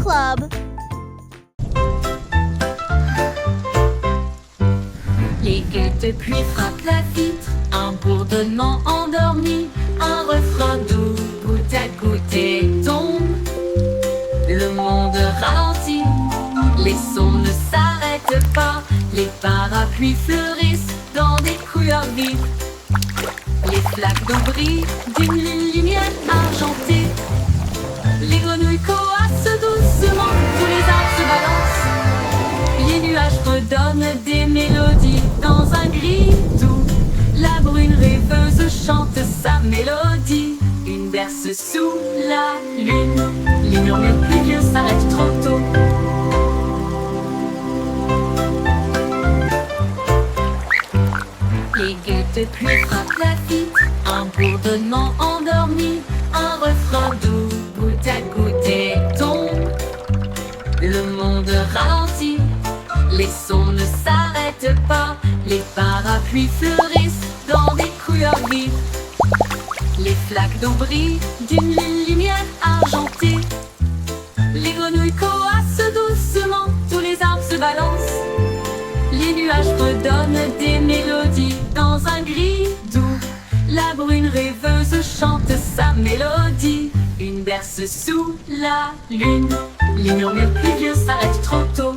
Club. Les guettes de pluie frappent la vitre, un bourdonnement endormi, un refrain doux, goutte à goutte et tombe. Le monde ralentit, les sons ne s'arrêtent pas, les parapluies fleurissent dans des couleurs vives. Les flaques d'eau brillent d'une lumière argentée. Les grenouilles coassent doucement, tous les arbres se balancent. Les nuages redonnent des mélodies dans un gris doux. La brune rêveuse chante sa mélodie. Une berce sous la lune. Les murmures pluvieux s'arrêtent trop tôt. Les guettes de pluie frappent la vitre, un bourdonnement endormi, un refrain doux, goutte à goutte et tombe. Le monde ralentit, les sons ne s'arrêtent pas, les parapluies fleurissent dans des couleurs vives. Les flaques d'eau brillent d'une lumière argentée. Les grenouilles coassent doucement, tous les arbres se balancent. Les nuages redonnent des mélodies dans un gris doux. La brune rêveuse chante sa mélodie. Une berce sous la lune. Les murmures pluvieux s'arrêtent trop tôt.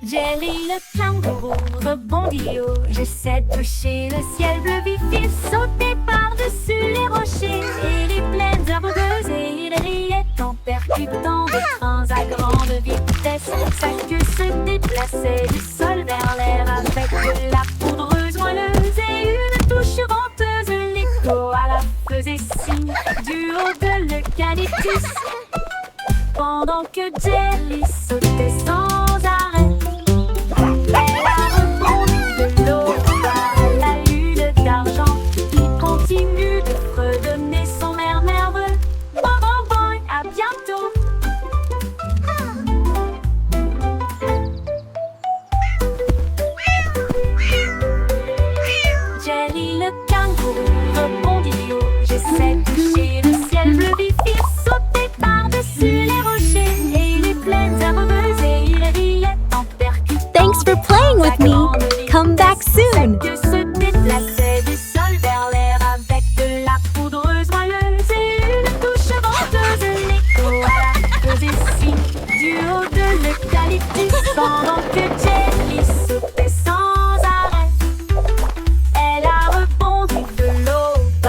Jelly le kangourou rebondit haut. J'essaie de toucher le ciel bleu vif. Il sautait par-dessus les rochers et les plaines herbeuses. Et il riait en percutant des trains à grande vitesse. Sa queue se déplaçait du sol vers l'air avec de la poudreuse moelleuse et une touche venteuse. L'écho à la faisait signe du haut de l'eucalyptus. Pendant que Jelly sautait sans arrêt, elle a rebondi de l'eau à la lune d'argent qui continue de fredonner son air nerveux. Bon, bon, bon, à bientôt. Jelly le kangourou rebondit haut. J'essaie de toucher le ciel bleu vif. Il sautait par-dessus les rochers et les plaines herbeuses et il riait en percutant. Thanks for playing with me. Come back soon. Que se déplaçait du sol vers l'air avec de la poudreuse moelleuse et une touche venteuse. L'écho à la faisait signe du haut de l'eucalyptus. Pendant que Jelly sautait sans arrêt, elle a rebondi de l'eau à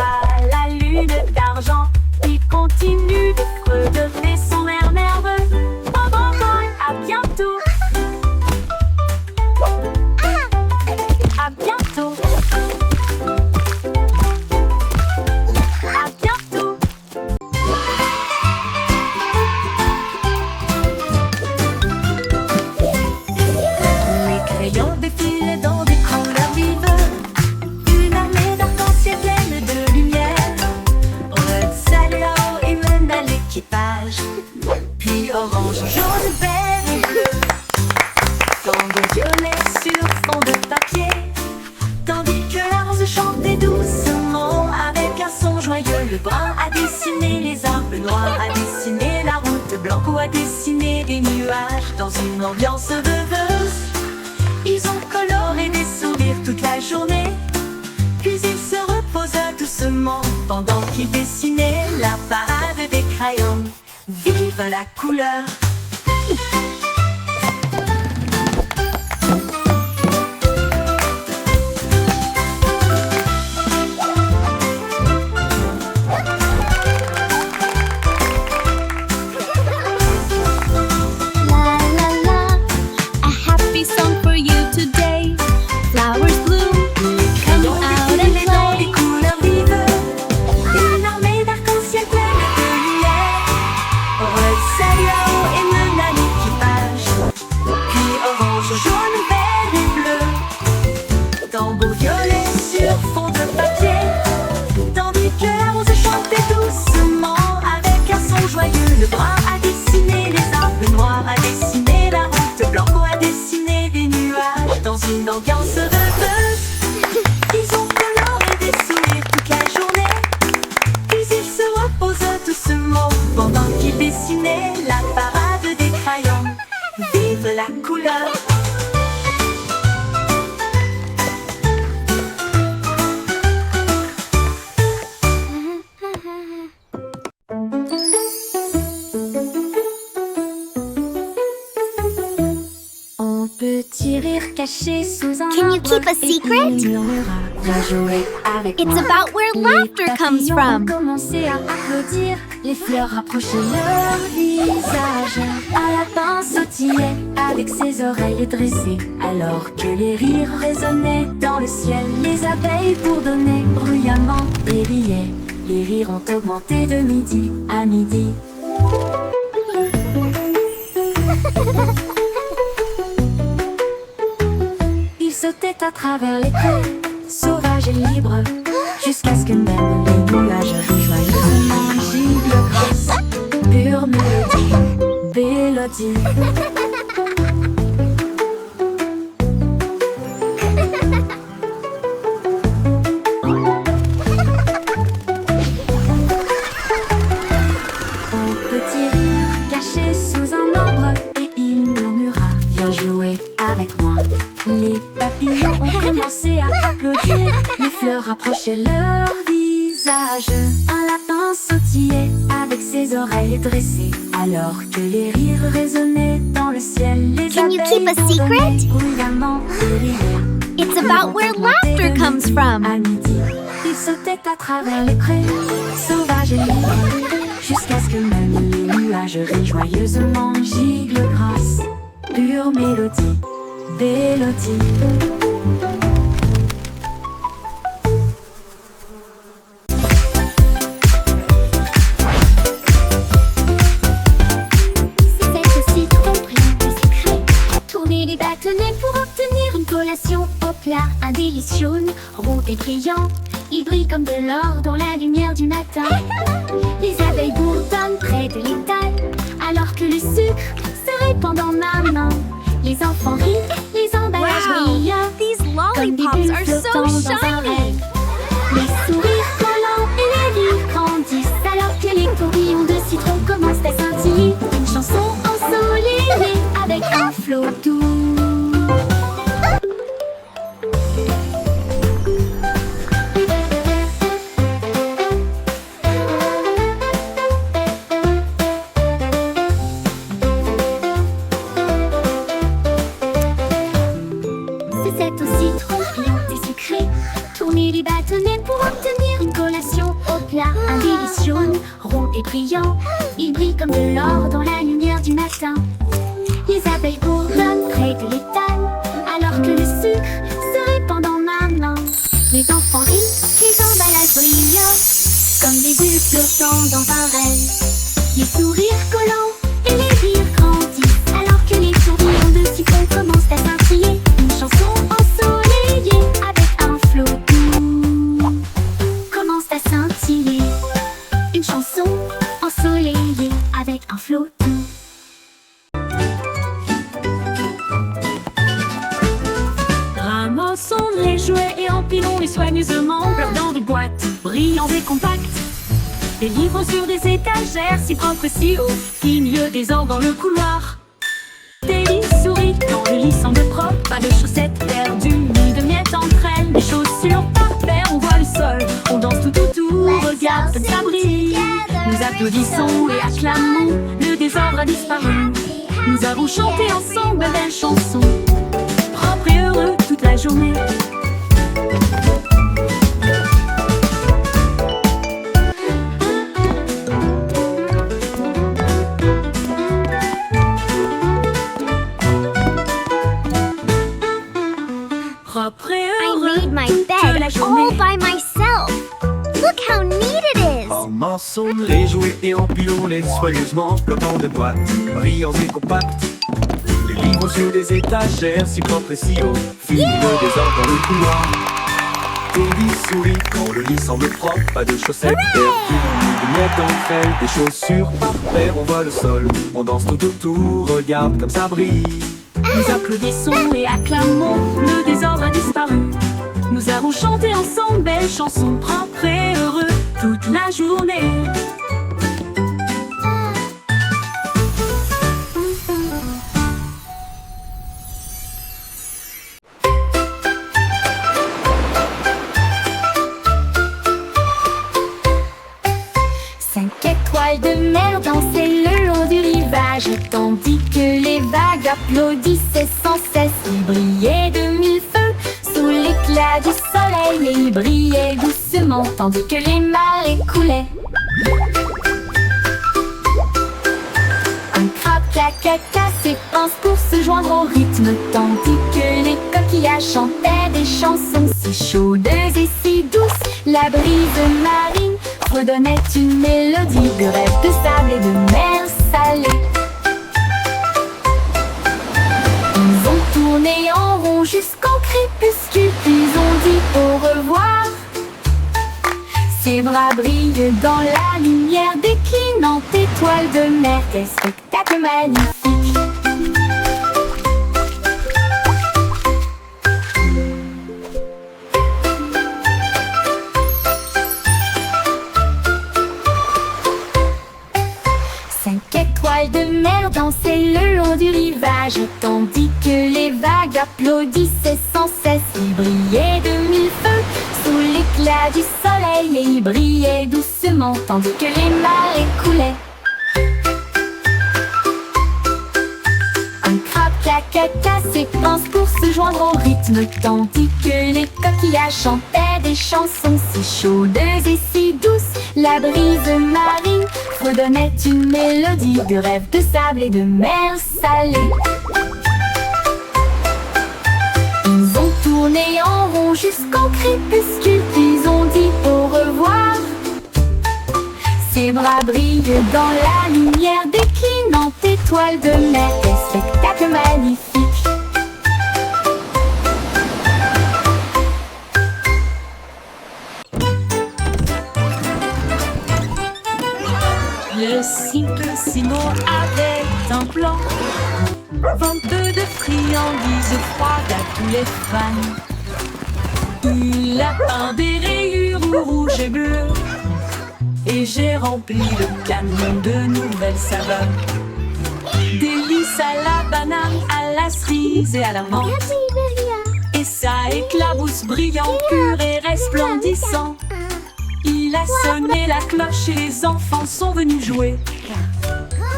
la lune d'argent qui continue de fredonner son air nerveux. Bon, bon, bon, à bientôt. À bientôt. À bientôt. Les crayons défilent dans des couleurs vives. Une armée d'arc-en-ciel pleine de lumière. Red, salut là-haut et mène à l'équipage. Puis orange, jaune, vert et bleu. Tango violet sur fond de papier. Tandis que la rose chantait doucement avec un son joyeux. Le brun a dessiné les arbres, le noir a dessiné la route. Blanco a dessiné des nuages dans une ambiance rêveuse. Ils ont coloré des sourires toute la journée. Puis ils se reposent doucement pendant qu'ils dessinaient la parade des crayons. Vive la couleur! La la la, a happy song for you today. Flowers bloom, come out and Dans des play. couleurs vives, une armée d'arc-en-ciel pleine de lumière. Red, salut là-haut et mène à l'équipage. Puis orange, jaune, vert et bleu. Tambour violet sur fond de papier. Tandis que la rose chantait doucement avec un son joyeux. Le brun a dessiné les arbres, le noir a dessiné la route. Blanco a dessiné des nuages dans une ambiance rêveuse. Ils ont coloré des sourires toute la journée. la couleur. On peut rire caché sous un Can you arbre keep a et secret? il murmura, viens jouer avec It's moi. about where Les laughter comes papillons from. ont commencé à applaudir, les fleurs rapprochaient leur visage. Un lapin sautillait avec ses oreilles dressées, alors que les rires résonnaient dans le ciel. Les abeilles bourdonnaient bruyamment et riaient. Les rires ont augmenté de midi à midi. Il sautait à travers les prés, sauvage et libre, jusqu'à ce que même les nuages rejoignent un gigle grasse. Pure mélodie, mélodie. Un petit rire caché sous un arbre et il murmura, viens jouer avec moi. Les papillons ont commencé à applaudir, les fleurs rapprochaient leur visage. Un lapin sautillait avec ses oreilles dressées, alors que les rires résonnaient dans le ciel. Les Can you abeilles keep a secret? bourdonnaient bruyamment et riaient. It's about where laughter comes from. À midi, il sautait à travers les prés, sauvage et libre, jusqu'à ce que même les nuages rient joyeusement. Gigle grasse, pure mélodie, mélodie. C'est aussi trop brillant et secret. Tourner les bâtonnets pour obtenir une collation au plat. Un délicieux rond et brillant. Il brille comme de l'or dans la lumière du matin. Les abeilles bourdonnent près de l'étal, alors que le sucre se répand dans ma main. Les enfants rient, les emballages brillent. These Comme des lollipops bulles are so flottant dans un shiny. rêve. Les sourires collants et les rires grandissent, alors que les tourbillons de citron commencent à scintiller. Une chanson ensoleillée avec un flot doux. C'est aussi trop brillant et sucré. Tourner les bâtonnets pour obtenir une collation au plat. Un délicieux rond et brillant. Il brille comme de l'or dans la lumière du matin. Les abeilles bourdonnent près de l'étal, alors que le sucre se répand dans ma main. Les enfants rient, les emballages brillent, comme des bulles flottant dans un rêve. Les sourires collants et les rires grandissent, alors que les tourbillons de citron commencent à scintiller. Une chanson ensoleillée avec un flot doux commence à scintiller. Une chanson ensoleillée avec un flot doux. Ramassons les jouets et empilons-les soigneusement dans des boîtes brillantes et compactes. Des livres sur des étagères si propres si hauts, qui mieux désordre dans le couloir. Des lits souris dans le lit semble propre, pas de chaussettes perdues ni de miettes entre elles. Les chaussures par paire, on voit le sol, on danse tout, regarde comme ça brille. Nous applaudissons et acclamons, le désordre a disparu. Nous avons chanté ensemble de belles chansons, propres et heureux toute la journée. Propre et I heureux made my toute bed la all journée. by myself. Look how neat it is. Ramassons les jouets et empilons-les soigneusement, flottant de boîtes, brillants et compacts. Les livres sur des étagères, si propres et si hauts, finit le désordre dans le couloir. Des lits souris quand le lit semble propre, pas de chaussettes perdues, ni de miettes entre elles. Des chaussures par paire, on voit le sol, on danse tout autour, regarde comme ça brille. Nous applaudissons et acclamons, le désordre a disparu. Nous avons chanté ensemble belles chansons, propres et heureux toute la journée. vagues applaudissaient sans cesse. Il brillait de mille feux sous l'éclat du soleil, et il brillait doucement tandis que les marées coulaient. Un crabe caca ses pinces pour se joindre au rythme, tandis que les coquillages chantaient des chansons si chaudes et si douces. La brise marine redonnait une mélodie de rêve de sable et de mer salée. Ils ont tourné en rond jusqu'au crépuscule, puis ont dit au revoir. Ses bras brillent dans la lumière déclinante étoile de mer. Quel spectacle magnifique! Cinq étoiles de mer dansaient le long du rivage, tandis que les vagues applaudissaient sans cesse. Il brillait de mille feux sous l'éclat du soleil, et il brillait doucement tandis que les marées coulaient. Un crabe caca ses pinces pour se joindre au rythme, tandis que les coquillages chantaient des chansons si chaudes et si douces. La brise marine redonnait une mélodie de rêve de sable et de mer salée. Ils ont tourné en rond jusqu'au crépuscule, puis ont dit au revoir. Ses bras brillent dans la lumière déclinante étoile de mer. Quel spectacle magnifique! Le simple Simon avait un plan, venteux de friandises froides à tous les fans. Il a peint des rayures rouges et bleues, et j'ai rempli le camion de nouvelles saveurs. Délices à la banane, à la cerise et à la menthe. Et ça éclabousse brillant, pur et resplendissant. Il a sonné la cloche et les enfants sont venus jouer.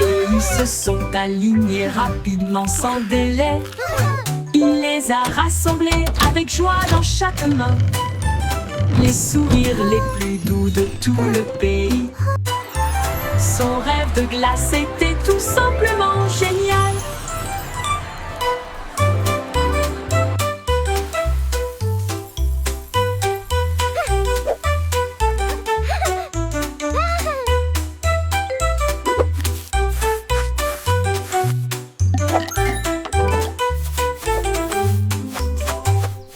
Et ils se sont alignés rapidement sans délai. Il les a rassemblés avec joie dans chaque main. Les sourires les plus doux de tout le pays. Son rêve de glace était tout simplement génial.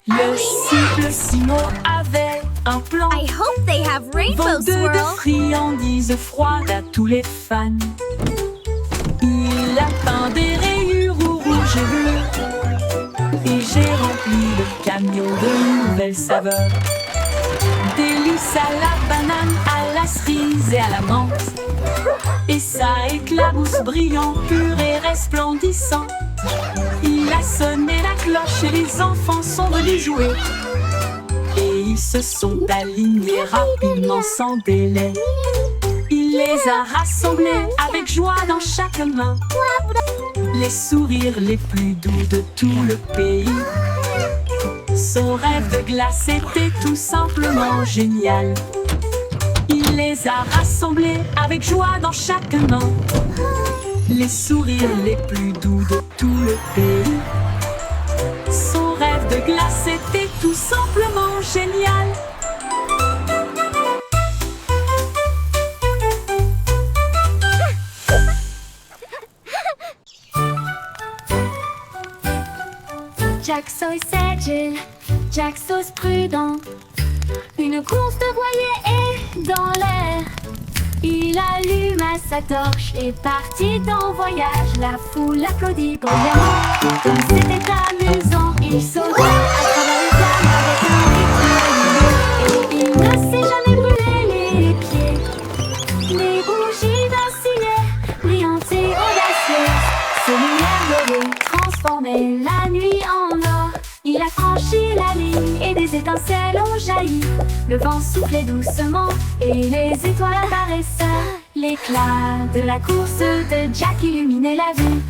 Le simple Simon avait un plan, I hope they have rainbow venteux de swirl. friandises froides à tous les fans. Il a peint des rayures rouges et bleues, et j'ai rempli le camion de nouvelles saveurs. Délices à la banane, à la cerise et à la menthe. Et ça éclabousse brillant, pur et resplendissant. Il a sonné la cloche et les enfants sont venus jouer. Et ils se sont alignés rapidement sans délai. Il les a rassemblés avec joie dans chaque main. Les sourires les plus doux de tout le pays. Son rêve de glace était tout simplement génial. Il les a rassemblés avec joie dans chaque main. Les sourires les plus doux de tout le pays. Son rêve de glace était tout simplement génial. Jack Sauce agile, Jack Sauce prudent. Une course de voilier est dans l'air. Il alluma sa torche et partit en voyage. La foule applaudit bruyamment, comme c'était amusant. Il sauta à travers les flammes avec un rythme lumineux. Et il ne s'est jamais brûlé les pieds. Les bougies vacillaient, brillantes et audacieuses. Ses lumières dorées transformaient la nuit en or. Il a franchi la ligne et des étincelles ont jailli. Le vent soufflait doucement et les étoiles apparaissaient. L'éclat de la course de Jack illuminait la vue.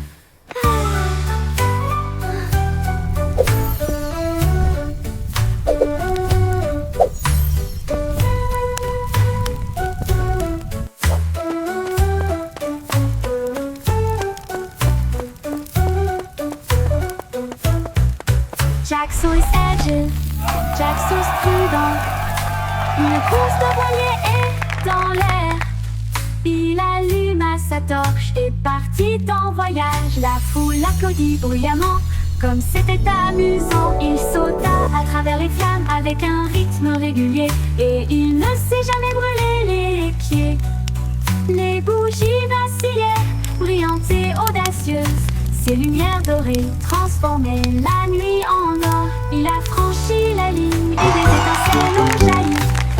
tous prudents. Une course de voilier est dans l'air. Il alluma sa torche et partit en voyage. La foule l'applaudit bruyamment, comme c'était amusant. Il sauta à travers les flammes avec un rythme régulier, et il ne s'est jamais brûlé les pieds. Les bougies vacillaient, brillantes et audacieuses. Ses lumières dorées transformaient la nuit en or. Il a franchi la ligne et des étincelles ont jailli.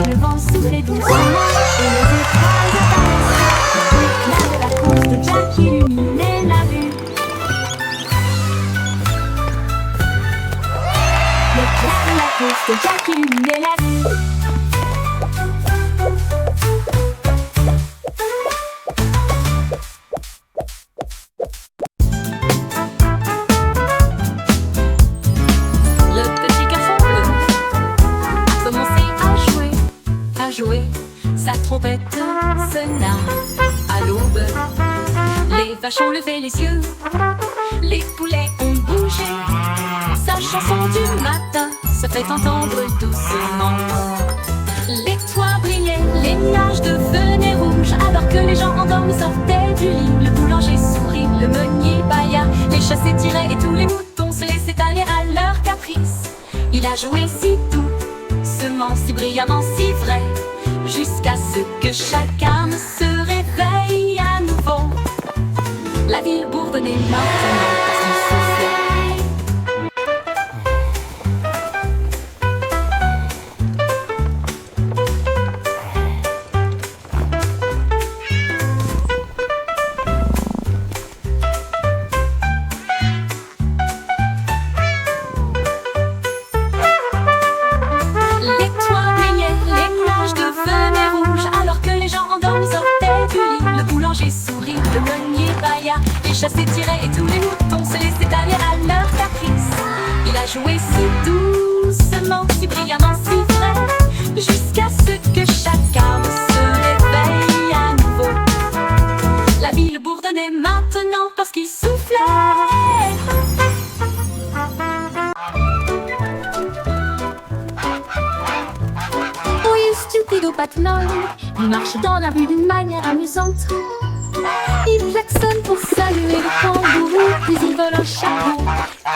Le vent soufflait doucement et les étoiles apparaissaient. L'éclat de la course de Jack illuminait la vue. L'éclat de la course de Jack illuminait la vue. Sa trompette sonna à l'aube. Les vaches ont levé les yeux, les poulets ont bougé. Sa chanson du matin se fait entendre doucement. Les toits brillaient, les nuages devenaient rouges, alors que les gens endormis sortaient du lit. Le boulanger sourit, le meunier bâilla, les chats s'étiraient et tous les moutons se laissaient aller à leur caprice. Il a joué si doucement, si brillamment, si vrai, jusqu'à ce que chacun se réveille à nouveau. La ville bourdonnait maintenant parce qu'il soufflait. Les toits brillaient, les nuages devenaient rouges, alors que les gens endormis sortaient du lit. Le boulanger sourit, le meunier bâilla, les chats s'étiraient et tous les moutons se laissaient aller à leur caprice. Il a joué si doucement, si brillamment, si vrai, jusqu'à ce que chacun se réveille à nouveau. La ville bourdonnait maintenant parce qu'il soufflait. Stupido Patnol, il marche dans la rue d'une manière amusante. Il klaxonne pour saluer le kangourou, puis il vole un chapeau.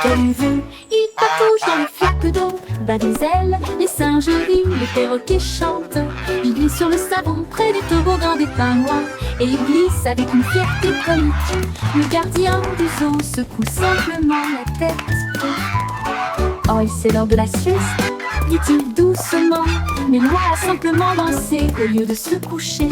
Quelle vue, il patauge dans les flaques d'eau, bat des ailes, les singes rient, les perroquets chantent. Il glisse sur le savon près du toboggan des pingouins, et il glisse avec une fierté comique. Le gardien du zoo secoue simplement la tête. Oh, et c'est l'heure de la sieste, dit-il doucement, mais Loi a simplement dansé au lieu de se coucher.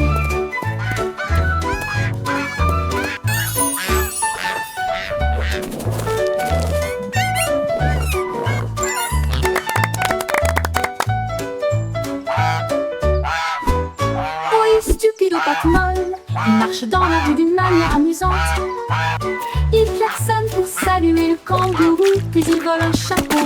Oui, stupido Patmol, il marche dans la rue d'une manière amusante. Il klaxonne pour saluer le kangourou, puis il vole un chapeau.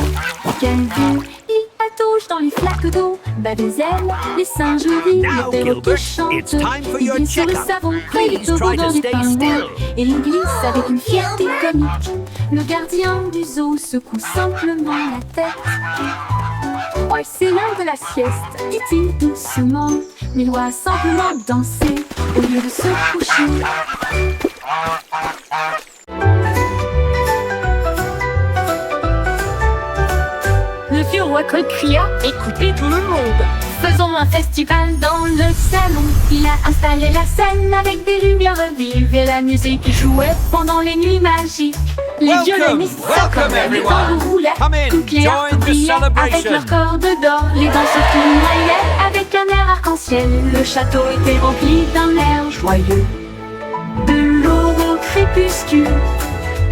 Quelle vue! Il patauge dans les flaques d'eau, bat des ailes, les singes rient, Now, les perroquets Gilbert, chantent. it's time for Il your glisse sur le checkup. savon près du Please try toboggan to des stay pingouins, still. et il glisse avec une fierté comique. Le gardien du zoo secoue simplement la tête. Oh, c'est l'heure de la sieste, dit-il doucement, mais Loi a simplement dansé au lieu de se coucher. Le vieux roi Cole cria « Écoutez tout le monde !» Faisons un festival dans le salon. Il a installé la scène avec des lumières vives et la musique qui jouait pendant les nuits magiques. Les Welcome, violonistes welcome s'accompaient, les everyone. tambours roulaient, Come in, toutes les join harpes the brillaient avec celebration. leurs cordes d'or. Les danseurs tournoyaient avec un air arc-en-ciel. Le château était rempli d'un air joyeux. De l'aube au crépuscule,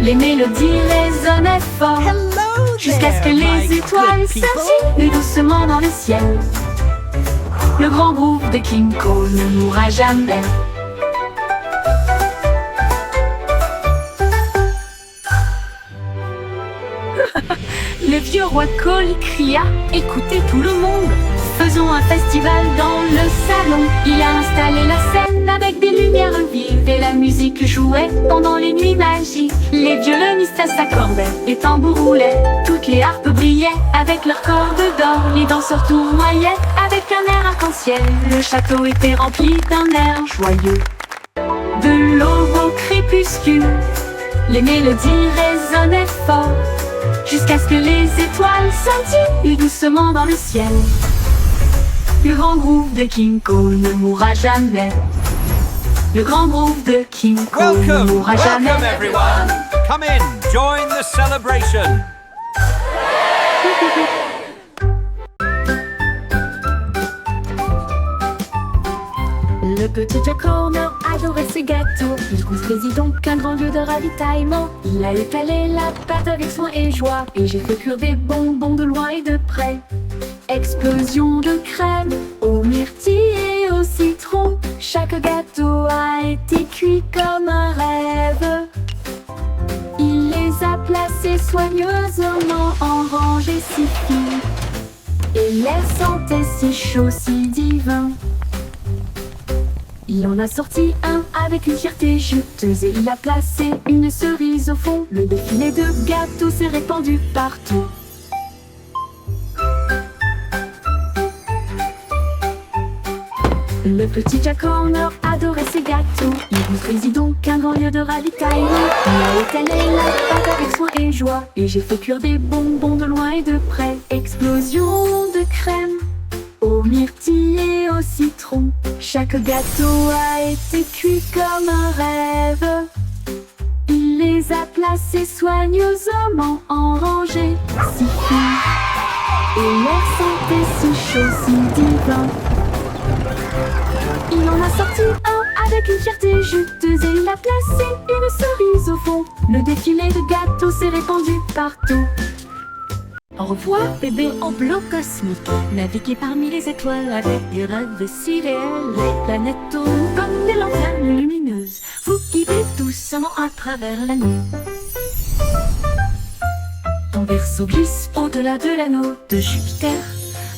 les mélodies résonnaient fort, jusqu'à ce que les étoiles scintillent doucement dans le ciel. Le grand groupe de King Cole ne mourra jamais. Le vieux roi Cole cria « Écoutez tout le monde, Faisons un festival dans le salon. Il a installé la scène avec des lumières vives et la musique jouait pendant les nuits magiques. Les violonistes s'accordaient, les tambours roulaient, toutes les harpes brillaient avec leurs cordes d'or. Les danseurs tournoyaient avec un air arc-en-ciel. Le château était rempli d'un air joyeux. De l'aube au crépuscule, les mélodies résonnaient fort, jusqu'à ce que les étoiles scintillent doucement dans le ciel. Le grand groove de King Cole ne mourra jamais. Le grand groove de King Cole ne mourra jamais. Welcome everyone! Come in, join the celebration! Le petit Jack Horner adorait ses gâteaux. Il construisit donc un grand lieu de ravitaillement. Il a étalé la pâte avec soin et joie, et j'ai fait cuire des bonbons de loin et de près. Explosion de crème aux myrtilles et au citron. Chaque gâteau a été cuit comme un rêve. Il les a placés soigneusement en rangées si fines, et l'air sentait si chaud, si divin. Il en a sorti un avec une fierté juteuse, et il a placé une cerise au fond. Le défilé de gâteaux s'est répandu partout. Le petit Jack Horner adorait ses gâteaux. Il construisit donc un grand lieu de ravitaillement. Il a étalé la pâte avec soin et joie, et j'ai fait cuire des bonbons de loin et de près. Explosion de crème aux myrtilles et au citron. Chaque gâteau a été cuit comme un rêve. Il les a placés soigneusement en rangées si fines, et l'air sentait si chaud, si divin. Il en a sorti un avec une fierté juteuse, et il a placé une cerise au fond. Le défilé de gâteaux s'est répandu partout. Au revoir, bébé en bloc cosmique. Naviguez parmi les étoiles avec des rêves si réels. Les planètes tournent comme des lanternes lumineuses. Vous guidez doucement à travers la nuit. Ton berceau glisse au-delà de l'anneau de Jupiter,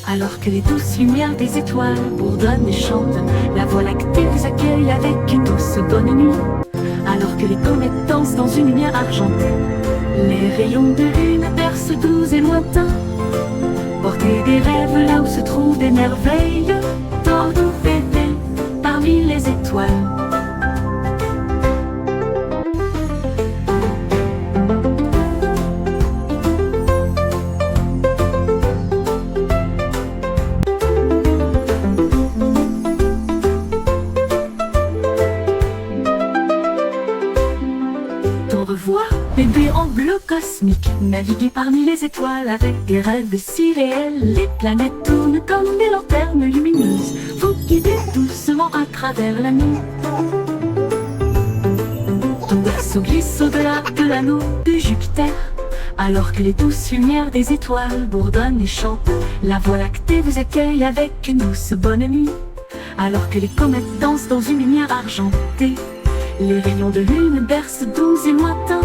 alors que les douces lumières des étoiles bourdonnent et chantent. La Voie lactée vous accueille avec une douce bonne nuit, alors que les comètes dansent dans une lumière argentée. Les rayons de lune bercent doux et lointains. Portez des rêves là où se trouvent des merveilles. Tordons bébé parmi les étoiles. Au revoir, bébé en bleu cosmique. Naviguez parmi les étoiles avec des rêves si réels. Les planètes tournent comme des lanternes lumineuses. Vous guidez doucement à travers la nuit. Ton berceau glisse au-delà de l'anneau de Jupiter, alors que les douces lumières des étoiles bourdonnent et chantent. La Voie lactée vous accueille avec une douce bonne nuit, alors que les comètes dansent dans une lumière argentée. Les rayons de lune bercent doux et lointains.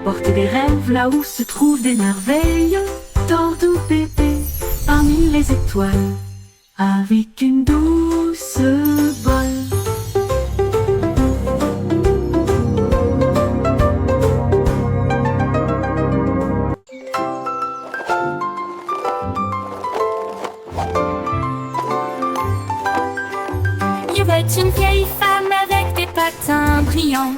Portez des rêves là où se trouvent des merveilles. Tordons bébé parmi les étoiles avec une douce voile. Il y avait une vieille femme avec des patins brillants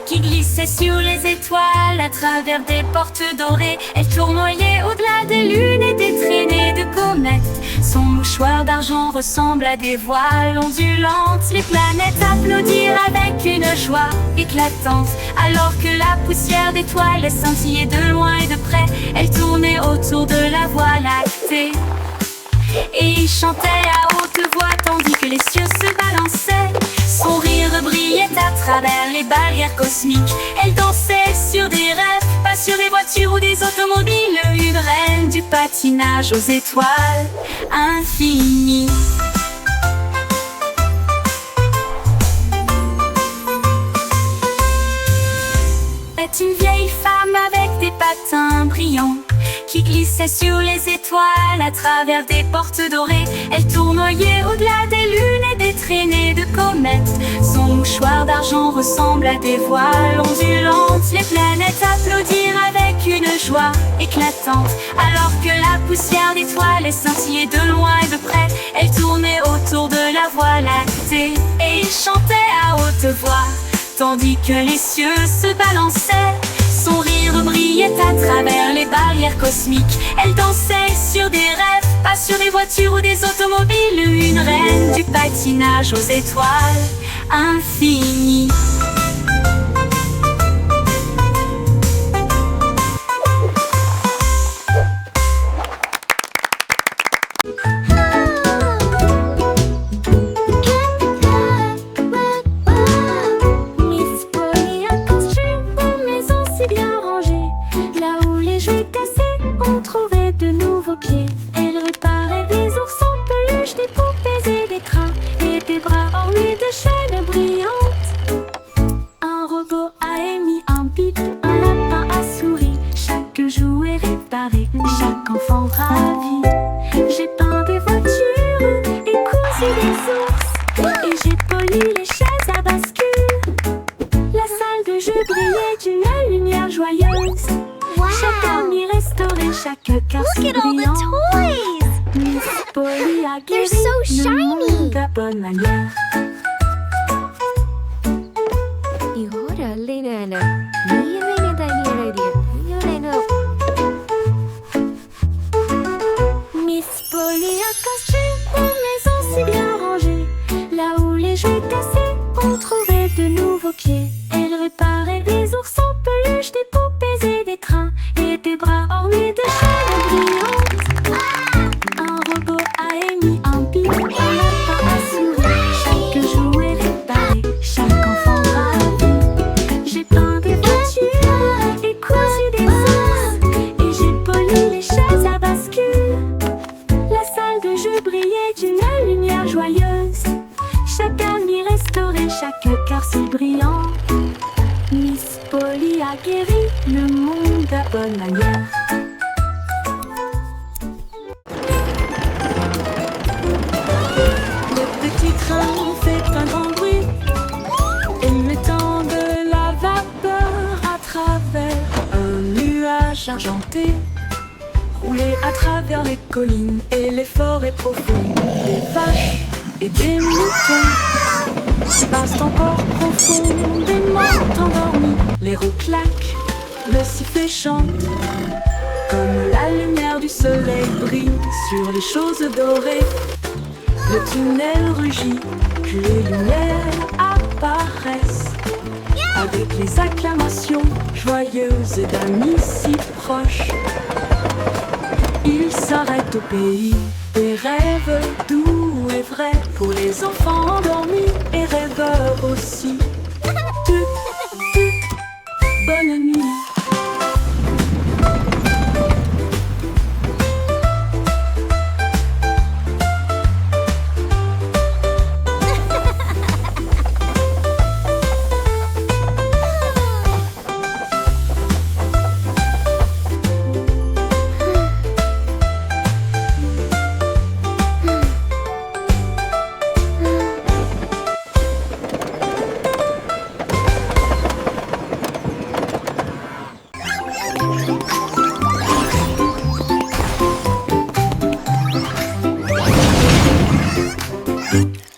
qui glissait sur les étoiles à travers des portes dorées. Elle tournoyait au-delà des lunes et des traînées de comètes. Son mouchoir d'argent ressemble à des voiles ondulantes. Les planètes applaudirent avec une joie éclatante, alors que la poussière d'étoiles scintillait de loin et de près. Elle tournait autour de la Voie lactée et chantait à haute voix tandis que les cieux se balançaient. Son rire brillait à travers les barrières cosmiques. Elle dansait sur des rêves, pas sur des voitures ou des automobiles. Une reine du patinage aux étoiles infinies. C'est une vieille femme avec des patins brillants qui glissait sur les étoiles à travers des portes dorées. Elle tournoyait au-delà des lunes et des traînées de comètes. Son mouchoir d'argent ressemble à des voiles ondulantes. Les planètes applaudirent avec une joie éclatante. Alors que la poussière d'étoiles scintillait de loin et de près, elle tournait autour de la Voie lactée et il chantait à haute voix, tandis que les cieux se balançaient. Son rire brillait à travers les barrières cosmiques. Elle dansait sur des rêves, pas sur des voitures ou des automobiles. Une reine du patinage aux étoiles infinies. Miss Polly a construit une maison si bien rangée. Là où les jouets cassés ont trouvé de nouveaux pieds. Elle réparait des oursons peluches, des poupées et des crins, et des bras ornés de chaînes brillantes. Un robot a émis un bip, un lapin a souri. Chaque jouet réparé, chaque enfant ravi. J'ai peint des voitures et cousu des ours, et j'ai poli les chaises à bascule. La salle de jeu brillait d'une lumière joyeuse. Chaque ami restauré, chaque cœur si brillant. Miss Polly a guéri so le monde de bonne manière. ಇವರಲ್ಲೇನ ನೀವೇನಿದೆ ಹೇಳಿದ್ಯಾ ಇವರೇನು Miss Polly a construit une maison si bien rangée. Là où les jouets cassés ont trouvé de nouveaux pieds. Elle réparait des oursons peluches, des poupées et des trains, et des bras ornés de chaînes brillantes. Un robot a émis un bip, un lapin a souri. Chaque jouet réparé, chaque enfant ravi. J'ai peint des voitures et cousu des ours, et j'ai poli les chaises à bascule. La salle de jeu brillait d'une lumière joyeuse. Chaque ami restauré, chaque cœur si brillant. Miss Polly a guéri le monde de bonne manière. Le petit train fait un grand bruit, émettant de la vapeur à travers un nuage argenté. Rouler à travers les collines et les forêts profondes. Des vaches et des moutons passent encore profondément endormis. Les roues claquent, le sifflet chante, comme la lumière du soleil brille sur les choses dorées. Le tunnel rugit, puis les lumières apparaissent, avec les acclamations joyeuses d'amis si proches. Il s'arrête au pays des rêves doux et vrais, pour les enfants endormis et rêveurs aussi. Bonne nuit.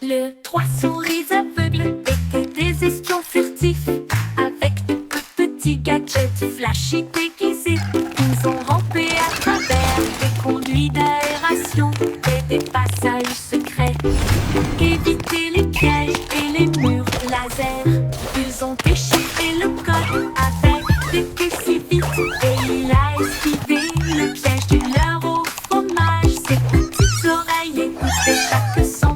Les trois souris aveugles étaient des espions furtifs, avec de petits gadgets flashy déguisés. Ils ont rampé à travers des conduits d'aération et des passages secrets pour éviter les pièges et les murs laser. Ils ont déchiré le code avec des queues si vite, et il a esquivé le piège du leurre au fromage. Ses petites oreilles écoutaient chaque son.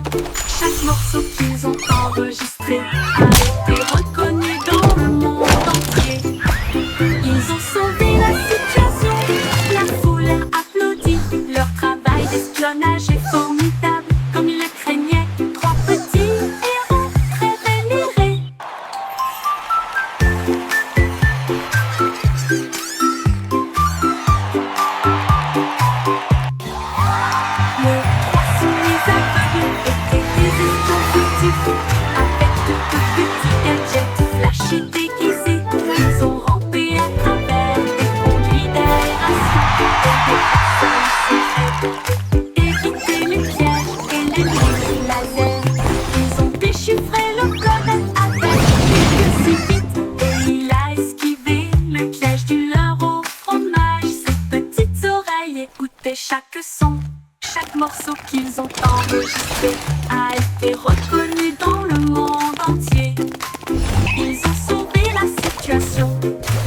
Chaque morceau qu'ils ont enregistré a été reconnu dans le monde entier. Ils ont sauvé la situation, la foule a applaudi. Leur travail d'espionnage est formidable, comme ils le craignaient. Trois petits héros très vénérés. qu'ils ont enregistré a été reconnu dans le monde entier. Ils ont sauvé la situation,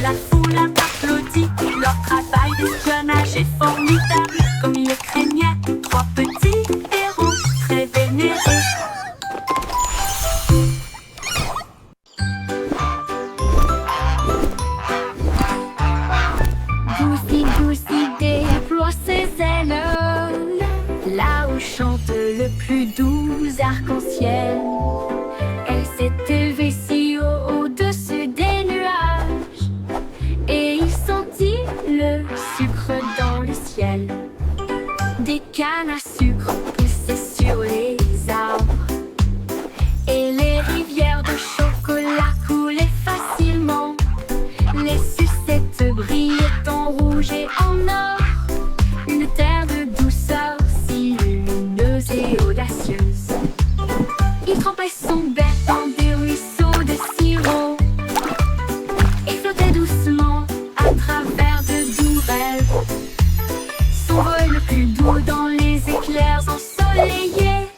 la foule a applaudi. Leur travail d'espionnage est formidable, comme ils le craignaient. Trois petits héros très vénérés. Goosey déploie ses ailes, là où chante le plus doux arc-en-ciel. Elle s'est élevée si haut au-dessus des nuages, et il sentit le sucre dans le ciel. Des cannes à sucre poussaient sur les arbres, et les rivières de chocolat coulaient facilement. Les sucettes brillaient en rouge et en or, une terre de douceur si lumineuse et audacieuse. Il trempait son bec dans des ruisseaux de sirop et flottait doucement à travers de doux rêves. Son vol le plus doux dans les éclairs ensoleillés.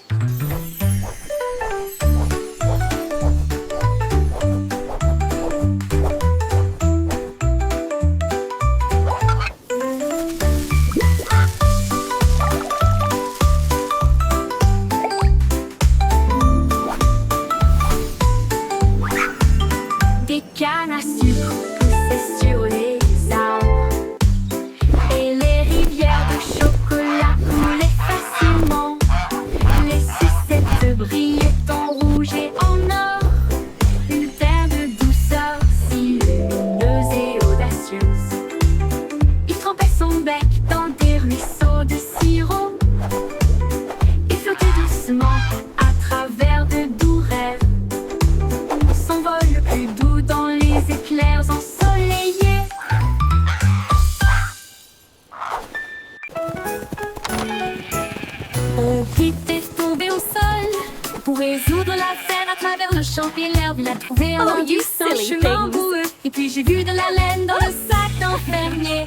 Des cannes à sucre poussaient sur les arbres, et les rivières de chocolat coulaient facilement. Les sucettes brillaient en rouge et en or, une terre de douceur si lumineuse et audacieuse. Il trempait son bec dans des ruisseaux de sirop et flottait doucement à travers de doux rêves. Son vol le plus doux dans les éclairs ensoleillés. On était tombé au sol pour résoudre la scène à travers le champ et l'herbe. Il a trouvé un indice, un chemin boueux. Et puis j'ai vu de la laine dans le sac d'un fermier.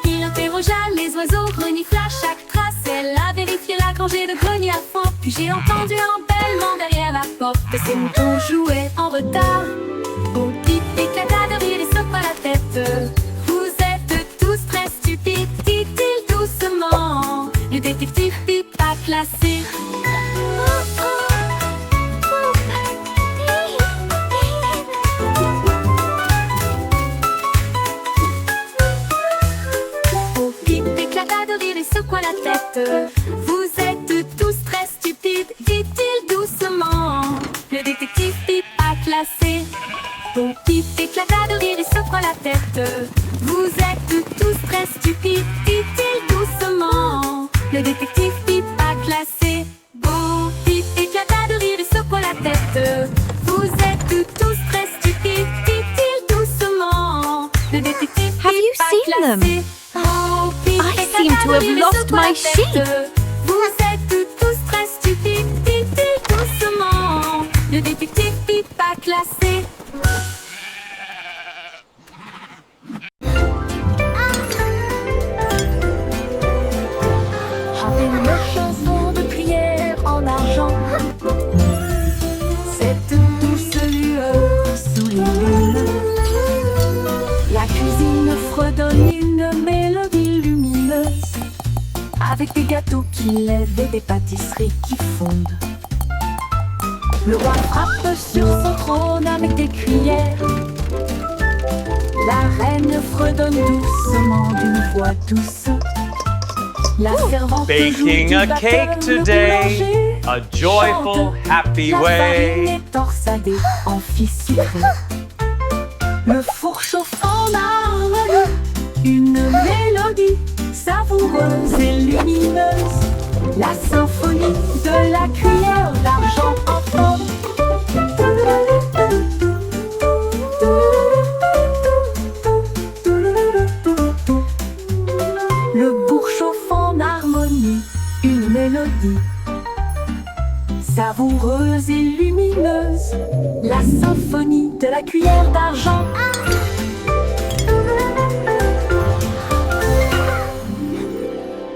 Il interrogea les oiseaux, renifla chaque trace. Elle a vérifié la rangée de greniers à fond. Puis j'ai entendu un bêlement derrière la porte. Ces moutons jouaient en retard. Au type éclata de rire et secoua la tête. Vous êtes tous très stupides, dit-il doucement. Le détective pipe pas classé. Au pipe éclata de rire et secoua la tête. Vous êtes tous très stupides, dit-il doucement. Le détective pipe pas classé. Au pipe éclata de rire et secoua la tête. Vous êtes tous très stupides, dit-il doucement. Le détective pipe pas classé. Beau pipe éclata de rire et secoua la tête. Vous êtes tous très stupides, dit-il doucement. Le détective Have you pipe pas seen them? classé. Beau pipe I éclata seem to de have rire et lost secoua my la sheep. tête. Vous êtes tous très stupides, dit-il doucement. Le détective pipe pas classé. Avec une chanson de prière en argent, cette douce lueur sous les lunes, la cuisine fredonne une mélodie lumineuse, avec des gâteaux qui lèvent et des pâtisseries qui fondent. Le roi frappe sur son trône avec des cuillères. La reine fredonne doucement d'une voix douce. La servante joue Baking du a batteur, cake le today, boulanger a joyful, chante. happy La farine way. est torsadée en fils sucré. Le four chauffe en harmonie, une mélodie savoureuse et lumineuse. La symphonie de la cuillère d'argent en forme. Le bourg chauffe en harmonie, une mélodie savoureuse et lumineuse. La symphonie de la cuillère d'argent.